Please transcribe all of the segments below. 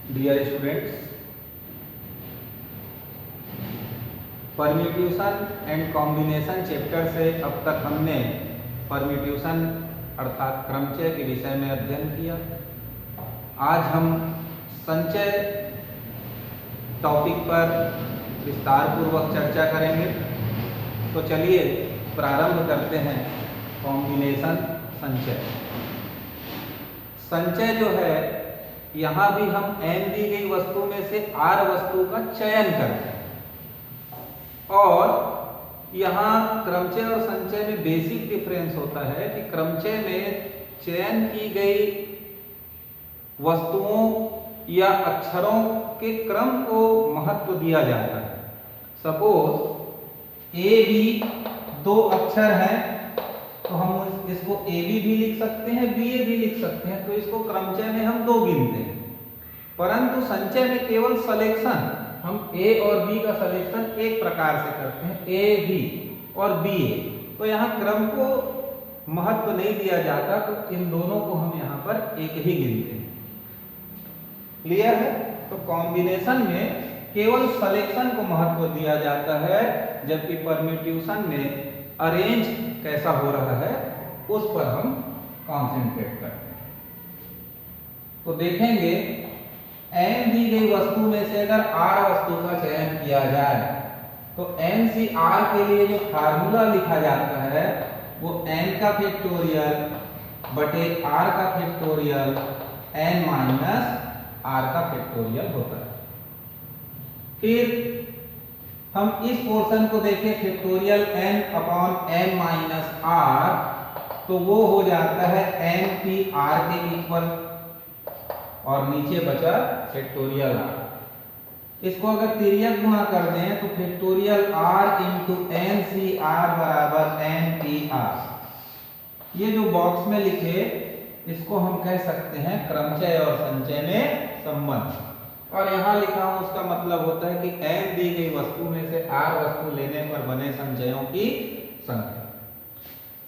Dear students, permutation and combination chapter से अब तक हमने परम्यूटेशन अर्थात क्रमचय के विषय में अध्ययन किया। आज हम संचय टॉपिक पर विस्तार पूर्वक चर्चा करेंगे। तो चलिए प्रारंभ करते हैं। कॉम्बिनेशन संचय। संचय जो है, यहाँ भी हम n दी गई वस्तु में से r वस्तु का चयन करते हैं और यहाँ क्रमचय और संचय में बेसिक डिफरेंस होता है कि क्रमचय में चयन की गई वस्तुओं या अक्षरों के क्रम को महत्व दिया जाता है। सपोज ए बी दो अक्षर हैं तो हम इसको ए बी भी लिख सकते हैं, बी ए भी लिख सकते हैं, तो इसको क्रमचय में हम दो गिनते हैं। परंतु संचय में केवल सलेक्शन, हम ए और बी का सलेक्शन एक प्रकार से करते हैं, ए बी और बी ए। तो यहाँ क्रम को महत्व नहीं दिया जाता, तो इन दोनों को हम यहाँ पर एक ही गिनते हैं। क्लियर है? तो कॉम्बिनेशन में केवल सलेक्शन को महत्व दिया जाता है, जबकि परम्यूटेशन में अरेंज कैसा हो रहा है उस पर हम कॉन्सेंट्रेट करते हैं। तो देखेंगे n दी गई वस्तु में से अगर r वस्तु का चयन किया जाए तो NCR के लिए जो फार्मूला लिखा जाता है वो n का फैक्टोरियल बटे r का फैक्टोरियल n माइनस r का फैक्टोरियल होता है। फिर हम इस पोर्शन को देखें factorial n upon n minus r, तो वो हो जाता है n p r के इक्वल और नीचे बचा फैक्टोरियल r। इसको अगर तिर्यक गुणा कर दें तो फैक्टोरियल r इंटू एन सी आर बराबर n p r। ये जो बॉक्स में लिखे इसको हम कह सकते हैं क्रमचय और संचय में संबंध। और यहाँ लिखा हूं उसका मतलब होता है कि n दी गई वस्तु में से r वस्तु लेने पर बने संचयों की संख्या।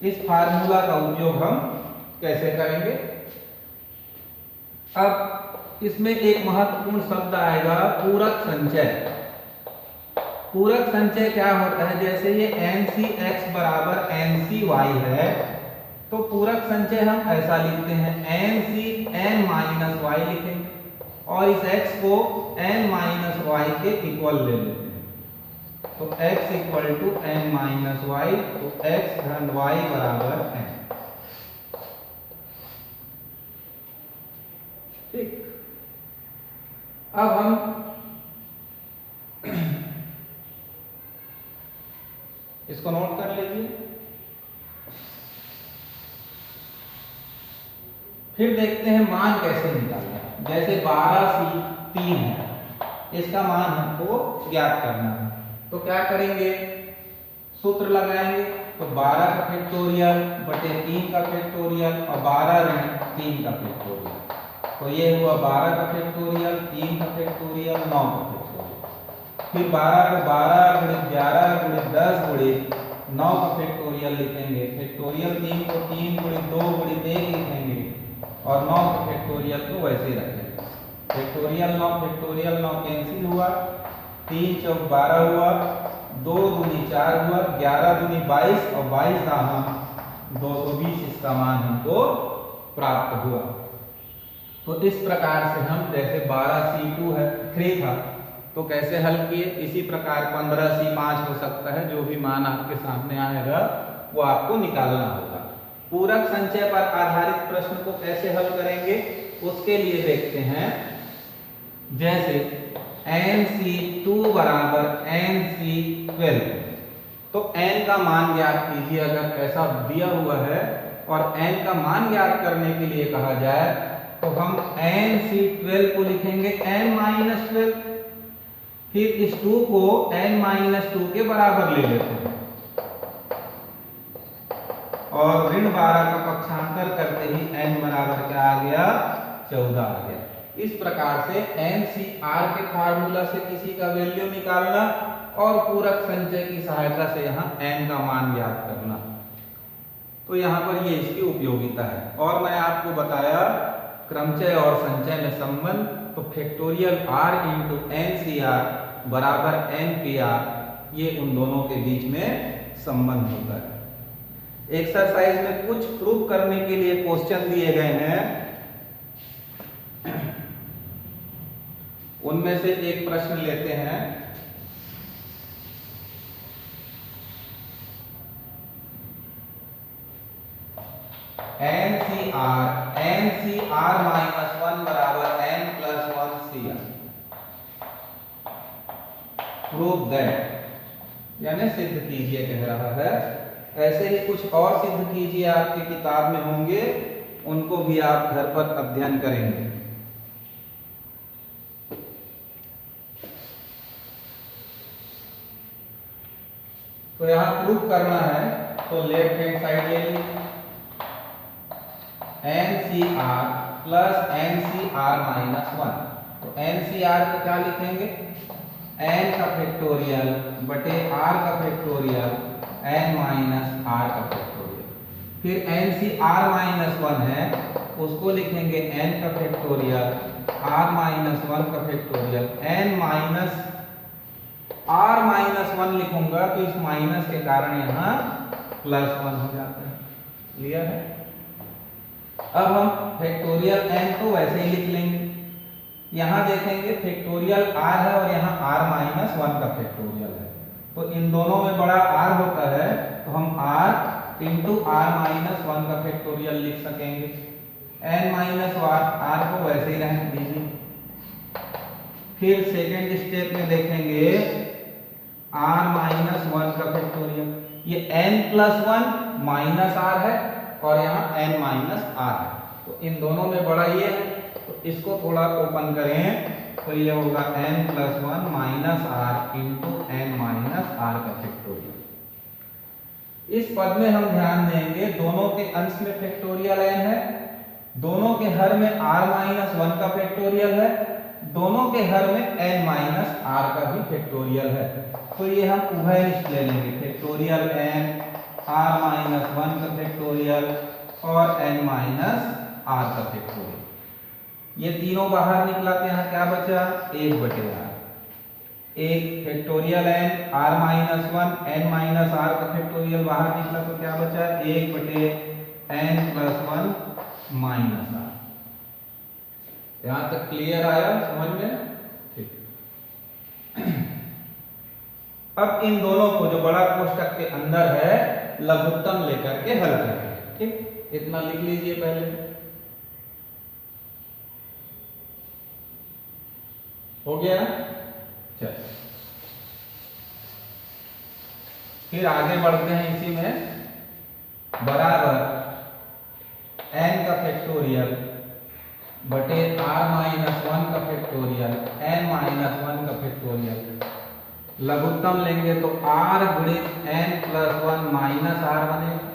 इस फार्मूला का उपयोग हम कैसे करेंगे? अब इसमें एक महत्वपूर्ण शब्द आएगा पूरक संचय। पूरक संचय क्या होता है? जैसे ये NCX बराबर NCY है, तो पूरक संचय हम ऐसा लिखते हैं NC n माइनस y लिखेंगे और इस x को n माइनस y के इक्वल ले लेते हैं। तो x equal to n minus y, तो x धन y बराबर n। ठीक, अब हम इसको नोट कर लीजिए। फिर देखते हैं मान कैसे निकालना है। जैसे 12C3 है, इसका मान हमको ज्ञात करना है, तो क्या करेंगे? सूत्र लगाएंगे। तो 12 का फैक्टोरियल बटे 3 का फैक्टोरियल और 12 ऋण 3 का फैक्टोरियल। तो ये हुआ 12 का फैक्टोरियल, 3 का फैक्टोरियल, 9 का फैक्टोरियल। फिर 12 को 12 गुणित 11 गुणित 10 गुणित 9 का फैक्टोरियल लिखेंगे। फैक्टोरियल 3 को 3 गुणित 2 गुणित 1 लिखेंगे और 9 के फैक्टोरियल को वैसे ही रखेंगे। फैक्टोरियल 9 फैक्टोरियल 9 कैंसिल हुआ, 3 चौक 12 हुआ, 2 दूनी 4 हुआ, 11 दूनी 22 और 22 दाम 220 इसका मान हमको प्राप्त हुआ। तो इस प्रकार से हम जैसे 12C2 है 3 था तो कैसे हल किए, इसी प्रकार 15C5 हो सकता है। जो भी मान आपके सामने आएगा वो आपको निकालना होगा। पूरक संचय पर आधारित प्रश्न को कैसे हल करेंगे उसके लिए देखते हैं। जैसे NC2 बराबर NC12, तो n का मान ज्ञात कीजिए। अगर ऐसा दिया हुआ है और n का मान ज्ञात करने के लिए कहा जाए तो हम NC12 को लिखेंगे n माइनस 12, फिर इस 2 को n माइनस 2 के बराबर ले लेते हैं और ऋण 12 का पक्षांतर करते ही n बराबर क्या आ गया? 14 आ गया। इस प्रकार से NCR के फार्मूला से किसी का वैल्यू निकालना और पूरक संचय की सहायता से यहाँ n का मान ज्ञात करना। तो यहाँ पर ये इसकी उपयोगिता है। और मैं आपको बताया क्रमचय और संचय में संबंध, तो तो फैक्टोरियल r इंटू एन सी आर बराबर एन पी आर, ये उन दोनों के बीच में संबंध होता है। एक्सरसाइज में कुछ प्रूव करने के लिए क्वेश्चन दिए गए हैं, उनमें से एक प्रश्न लेते हैं। N C R minus one बराबर N plus one C R, prove that, यानी सिद्ध कीजिए कह रहा है। ऐसे ही कुछ और सिद्ध कीजिए, आपकी किताब में होंगे, उनको भी आप घर पर अध्ययन करेंगे। तो यहां प्रूव करना है, तो लेफ्ट हैंड साइड ले लीजिए, एन सी r plus n C R minus one. तो एन सी आर को क्या लिखेंगे, एन का फैक्टोरियल बटे आर का फैक्टोरियल एन माइनस आर का फैक्टोरियल। फिर n C R minus one है, उसको लिखेंगे एन का फैक्टोरियल आर माइनस वन का factorial n minus r minus one लिखूंगा तो इस माइनस के कारण यहाँ प्लस वन हो जाता है। क्लियर है? अब हम फैक्टोरियल एन को वैसे ही लिख लेंगे। यहाँ देखेंगे फैक्टोरियल आर है और यहाँ आर माइनस वन का फैक्टोरियल है, तो इन दोनों में बड़ा आर होता है, तो हम r into r minus one का फैक्टोरियल लिख सकेंगे। एन माइनस आर को वैसे ही रहने दीजिए। फिर सेकेंड स्टेप में देखेंगे आर माइनस वन का फैक्टोरियल, ये n plus one minus r है और यहाँ एन माइनस आर है, तो इन दोनों में बड़ा ये है, तो इसको थोड़ा ओपन करें तो ये होगा n plus one minus r into n minus r का फैक्टोरियल। इस पद में हम ध्यान देंगे दोनों के अंश में फैक्टोरियल एन है, दोनों के हर में आर माइनस वन का फैक्टोरियल है, दोनों के हर में एन माइनस आर का भी फैक्टोरियल है। तो ये हम उभयनिष्ठ ले लेंगे, factorial n r minus one का फैक्टोरियल और एन माइनस आर का फैक्टोरियल। ये तीनों बाहर निकला तो यहाँ क्या बचा, एक बटे आर। एक factorial n r minus one n minus r का फैक्टोरियल बाहर निकला तो क्या बचा, एक बटे n plus one minus r. यहां तक क्लियर आया समझ में? ठीक। अब इन दोनों को जो बड़ा कोष्टक के अंदर है लघुत्तम लेकर के हल करेंगे। ठीक, इतना लिख लीजिए पहले। हो गया? चल फिर आगे बढ़ते हैं इसी में। बराबर एन का फैक्टोरियल बटे आर माइनस वन का फैक्टोरियल एन माइनस वन का फैक्टोरियल। लघुत्तम लेंगे तो आर गुणित n plus one minus r बनेगा।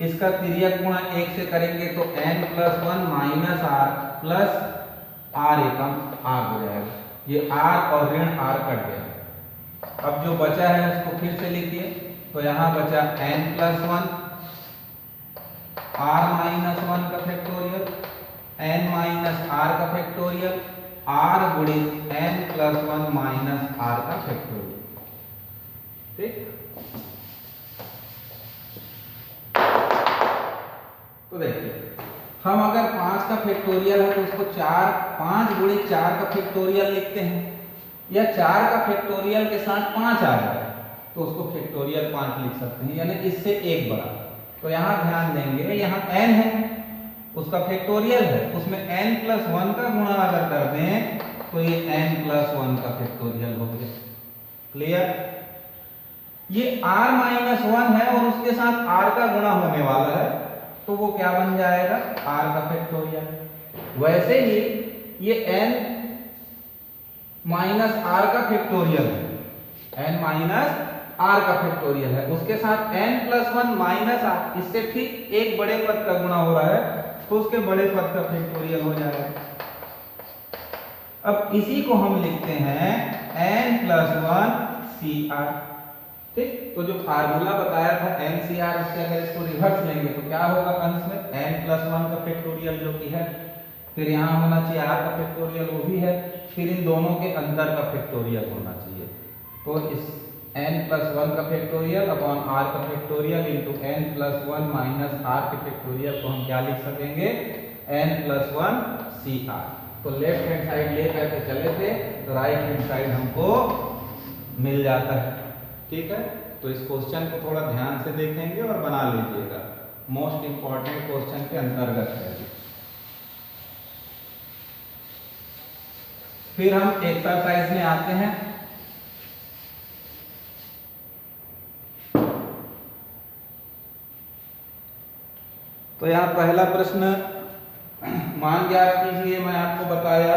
इसका तिर्यक गुणा एक से करेंगे तो n plus one minus r plus r एकम आर हो जाएगा। ये आर और ऋण आर कट गया। अब जो बचा है उसको फिर से लिखिए, तो यहाँ बचा n plus one r minus one का फैक्टोरियल एन माइनस आर का फैक्टोरियल आर गुणित n plus one minus r का फैक्टोरियल। ठीक, तो देखिए हम अगर 5 का फैक्टोरियल है तो उसको 5 गुणित 4 का फैक्टोरियल लिखते हैं, या 4 का फैक्टोरियल के साथ 5 आ जाए तो उसको फैक्टोरियल 5 लिख सकते हैं, यानी इससे एक बड़ा। तो यहाँ ध्यान देंगे, यहाँ n है उसका फैक्टोरियल है, उसमें n प्लस वन का गुणा अगर कर दें तो ये n प्लस वन का फैक्टोरियल हो गया। क्लियर? ये r माइनस वन है और उसके साथ r का गुणा होने वाला है, तो वो क्या बन जाएगा, r का फैक्टोरियल। वैसे ही ये n माइनस r का फैक्टोरियल है, n माइनस r का फैक्टोरियल है, उसके साथ n plus one minus r, इससे ठीक एक बड़े पद का गुणा हो रहा है तो उसके बड़े पद का फैक्टोरियल हो जाएगा। अब इसी को हम लिखते हैं n प्लस वन सी आर। ठीक, तो जो फार्मूला बताया था एन सी आर, उससे अगर इसको रिवर्स लेंगे तो क्या होगा, अंश में n प्लस वन का फैक्टोरियल जो कि है फिर यहाँ होना चाहिए r का फैक्टोरियल, वो भी है, फिर इन दोनों के अंदर का फैक्टोरियल होना चाहिए। तो इस n+1 का फैक्टोरियल अपॉन r का factorial into n+1 minus r के फैक्टोरियल को हम क्या लिख सकेंगे, n+1 CR। तो लेफ्ट हैंड साइड ले करके चले थे तो राइट हैंड साइड हमको मिल जाता है। ठीक है, तो इस क्वेश्चन को थोड़ा ध्यान से देखेंगे और बना लीजिएगा, मोस्ट इंपॉर्टेंट क्वेश्चन के अंतर्गत है। फिर हम एक्सरसाइज में आते हैं। तो यहाँ पहला प्रश्न मान ज्ञात कीजिए, मैं आपको बताया।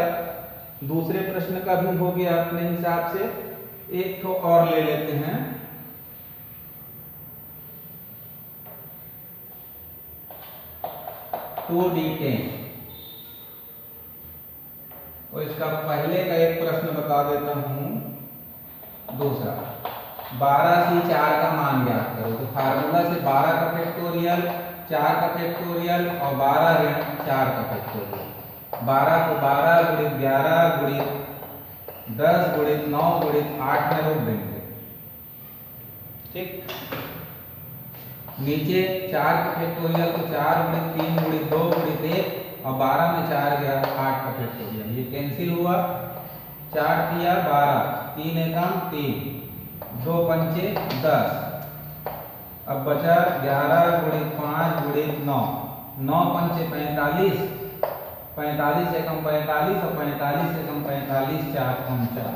दूसरे प्रश्न का भी हो गया अपने हिसाब से, एक तो और ले लेते हैं। To D10। तो इसका पहले का एक प्रश्न बता देता हूं। दूसरा 12C4 का मान ज्ञात करो। तो फार्मूला से 12 का फैक्टोरियल, 4 का फैक्टोरियल और 12 ऋण 4 का फैक्टोरियल। 12 को 12 गुणित 11 गुणित 10 गुणित 9 गुणित 8 में रोक देंगे। ठीक, नीचे 4 का फैक्टोरियल को 4 गुणित 3 गुणित 2 गुणित 1 और 12 में 4 गया 8 का फैक्टोरियल, ये कैंसिल हुआ। 4 तिया 12, 3 एकम 3, 2 पंचे 10। अब बचा 11 गुणित 5 गुणित 9, 9 पंचे 45, 45 एकम 45 और 45 एकम 45, 4 4,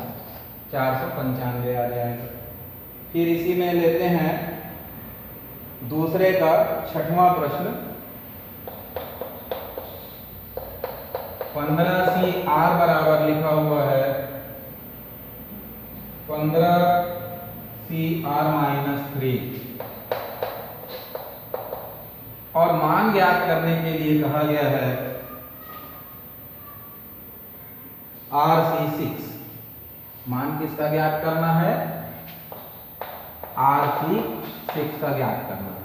495 आ जाएगा। फिर इसी में लेते हैं दूसरे का छठवां प्रश्न। 15CR बराबर लिखा हुआ है 15CR माइनस 3 और मान ज्ञात करने के लिए कहा गया है RC6। मान किसका ज्ञात करना है, RC6 का ज्ञात करना है।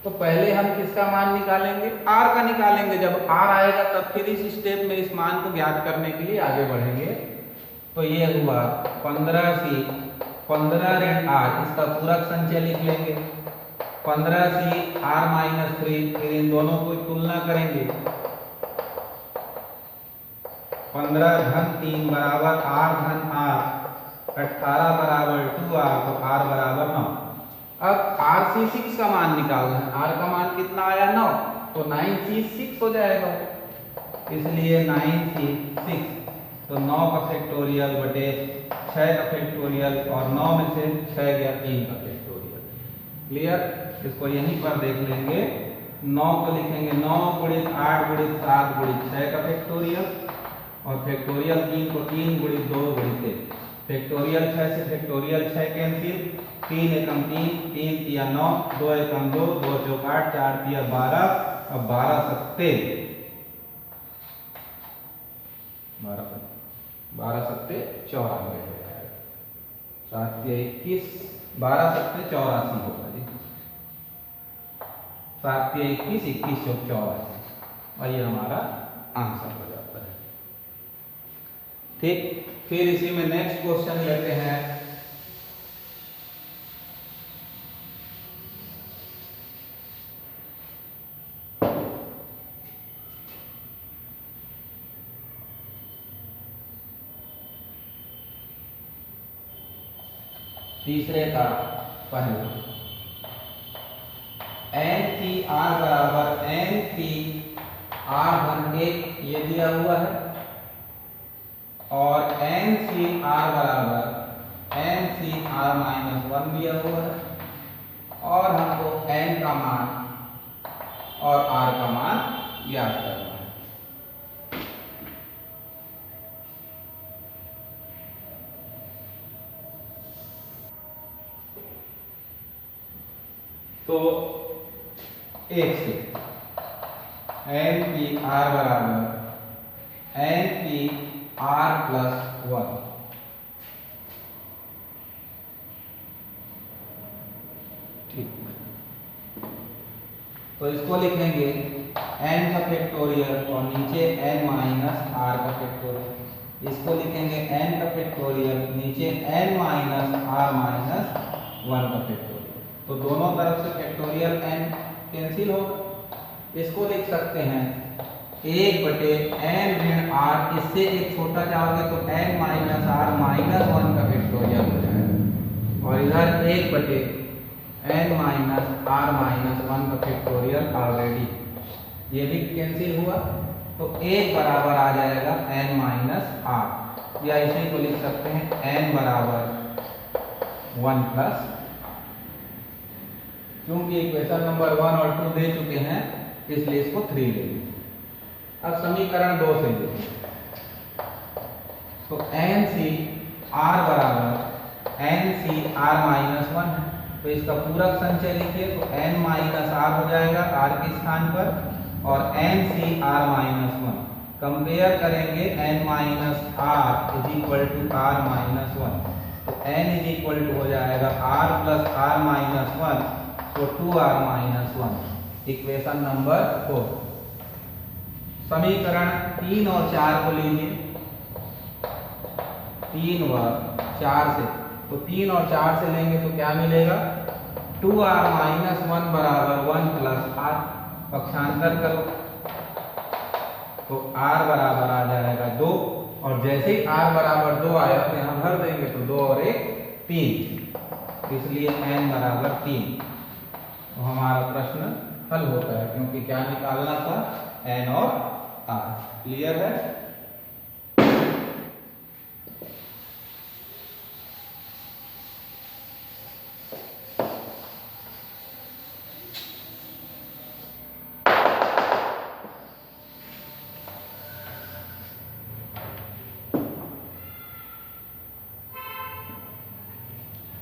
तो पहले हम किसका मान निकालेंगे, R का निकालेंगे। जब R आएगा तब फिर इस स्टेप में इस मान को ज्ञात करने के लिए आगे बढ़ेंगे। तो ये हुआ 15C 15 ऋण R, इसका पूरक संचय लिख लेंगे। 15CR माइनस 3, फिर इन दोनों को तुलना करेंगे। 15 धन 3 बराबर R धन R, 18 बराबर 2R, तो R बराबर 9। अब RC6 का मान निकालना है। R का मान कितना आया 9, तो 9C6 हो जाएगा, इसलिए 9C6। तो 9 का फैक्टोरियल बटे 6 का फैक्टोरियल और 9 में से 6 गया 3 का फैक्टोरियल। क्लियर, इसको यहीं पर देख लेंगे। 9 को लिखेंगे 9 गुणित 8 गुणित 7 गुणित 6 का फैक्टोरियल और फैक्टोरियल 3 को 3 गुणित 2 गुणित 1। फैक्टोरियल 6 से फैक्टोरियल 6 कैंसिल, 3 एकम 3, 3 तिया 9, 2 एकम 2, 2 चौक 8, 4 तिया 12। अब 12 सत्ते 84 हो जाएगा। 7 तिया 21, 12 सत्ते 84 होगा जी। 7 तिया 21, 21 चौक 84 और ये हमारा आंसर हो जाता है। ठीक, फिर इसी में नेक्स्ट क्वेश्चन लेते हैं। तीसरे का पहला NCR बराबर NCR धन 1 ये दिया हुआ है और NCR बराबर NCR माइनस 1 दिया हुआ है और हमको N का मान और R का मान ज्ञात करना है। तो एक से NPR बराबर NPR प्लस 1। ठीक, तो इसको लिखेंगे n का फैक्टोरियल और नीचे n माइनस r का फैक्टोरियल। इसको लिखेंगे n का फैक्टोरियल, नीचे n माइनस r माइनस 1 का फैक्टोरियल। तो दोनों तरफ से फैक्टोरियल n कैंसिल होगा। इसको लिख सकते हैं 1 बटे n ऋण r, इससे एक छोटा जाओगे तो n माइनस r माइनस 1 का फैक्टोरियल हो जाएगा, और इधर 1 बटे n माइनस r माइनस 1 का फैक्टोरियल ऑलरेडी ये भी कैंसिल हुआ, तो 1 बराबर आ जाएगा n माइनस r, या इसी को लिख सकते हैं n बराबर 1 प्लस, क्योंकि इक्वेशन नंबर 1 और 2 दे चुके हैं इसलिए इसको 3 ले लेंगे। अब समीकरण 2 से लिखें, तो NC r बराबर NC r माइनस 1 है, तो इसका पूरक संचय लिखिए, तो n माइनस r हो जाएगा r के स्थान पर, और NC r माइनस 1 कंपेयर करेंगे n minus r is equal to r minus 1, तो n इज इक्वल टू हो जाएगा r प्लस r माइनस 1, तो 2r माइनस 1, इक्वेशन नंबर 4। समीकरण 3 और 4 को लीजिए, 3 व 4 से, तो 3 और 4 से लेंगे तो क्या मिलेगा, 2r माइनस 1 बराबर 1 प्लस r, पक्षांतर करो तो r बराबर आ जाएगा 2, और जैसे ही r बराबर 2 आया तो यहाँ भर देंगे, तो 2 और 1 3, इसलिए n बराबर 3, तो हमारा प्रश्न हल होता है, क्योंकि क्या निकालना था, n और r। क्लियर है।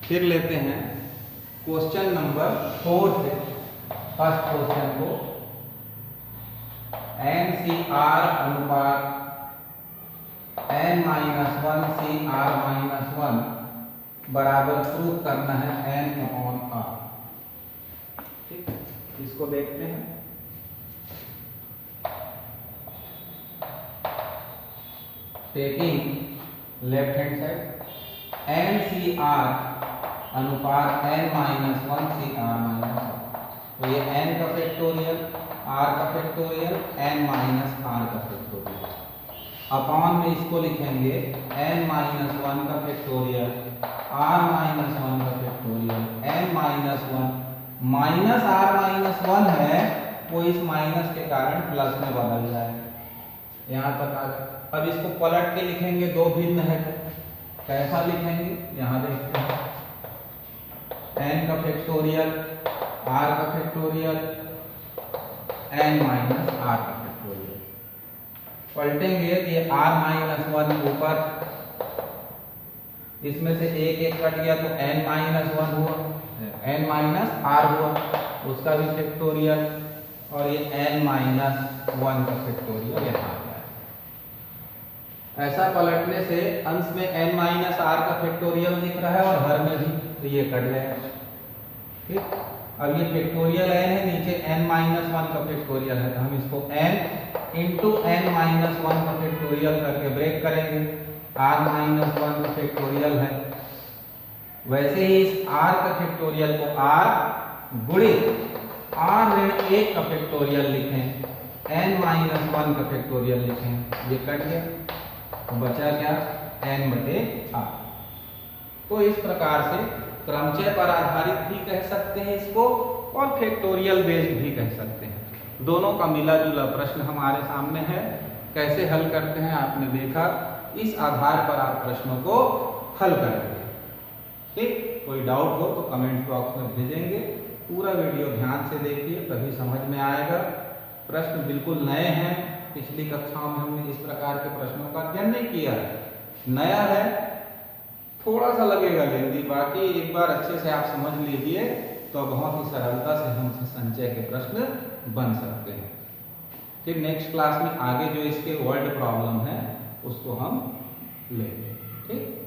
फिर लेते हैं क्वेश्चन नंबर 4 से, फर्स्ट क्वेश्चन को, NCR अनुपात n माइनस 1 CR माइनस 1 बराबर प्रूव करना है n अपॉन r। ठीक, इसको देखते हैं। Taking left hand side, NCR अनुपात n माइनस 1 CR माइनस 1, तो ये n का फैक्टोरियल, r का फैक्टोरियल, n माइनस r का फैक्टोरियल, अपॉन में इसको लिखेंगे n माइनस 1 का फैक्टोरियल, r माइनस 1 का factorial, n minus 1 minus r minus 1 है, वो इस माइनस के कारण प्लस में बदल जाएगा। यहाँ तक आ गया। अब इसको पलट के लिखेंगे, दो भिन्न है तो कैसा लिखेंगे, यहाँ देखते हैं, n का फैक्टोरियल, r का फैक्टोरियल, n माइनस r का फैक्टोरियल, पलटेंगे तो ये r माइनस 1 ऊपर, इसमें से एक एक कट गया तो n माइनस 1 हुआ, n माइनस r हुआ, उसका भी फैक्टोरियल, और ये n माइनस 1 का फैक्टोरियल यहाँ आ गया। ऐसा पलटने से अंश में n माइनस r का फैक्टोरियल दिख रहा है और हर में भी, तो ये कट गया। ठीक, अब ये फैक्टोरियल n है, नीचे n माइनस 1 का फैक्टोरियल है, तो हम इसको n इंटू n माइनस 1 का फैक्टोरियल करके ब्रेक करेंगे, r माइनस 1 का फैक्टोरियल है। वैसे ही इस r का फैक्टोरियल को r गुणित r ऋण 1 का फैक्टोरियल लिखें, n माइनस 1 का फैक्टोरियल लिखें, ये कट गया, तो बचा क्या, n बटे r। तो इस प्रकार से क्रमचय पर आधारित भी कह सकते हैं इसको, और फैक्टोरियल बेस्ड भी कह सकते हैं। दोनों का मिला जुला प्रश्न हमारे सामने है, कैसे हल करते हैं आपने देखा, इस आधार पर आप प्रश्नों को हल करेंगे। ठीक, कोई डाउट हो तो कमेंट बॉक्स में भेजेंगे। पूरा वीडियो ध्यान से देखिए, तभी समझ में आएगा। प्रश्न बिल्कुल नए हैं, पिछली कक्षाओं में हमने इस प्रकार के प्रश्नों का अध्ययन नहीं किया है, नया है, थोड़ा सा लगेगा लेंदी, बाकी एक बार अच्छे से आप समझ लीजिए तो बहुत ही सरलता से हमसे संचय के प्रश्न बन सकते हैं। फिर नेक्स्ट क्लास में आगे जो इसके वर्ड प्रॉब्लम है उसको हम लेंगे। ठीक।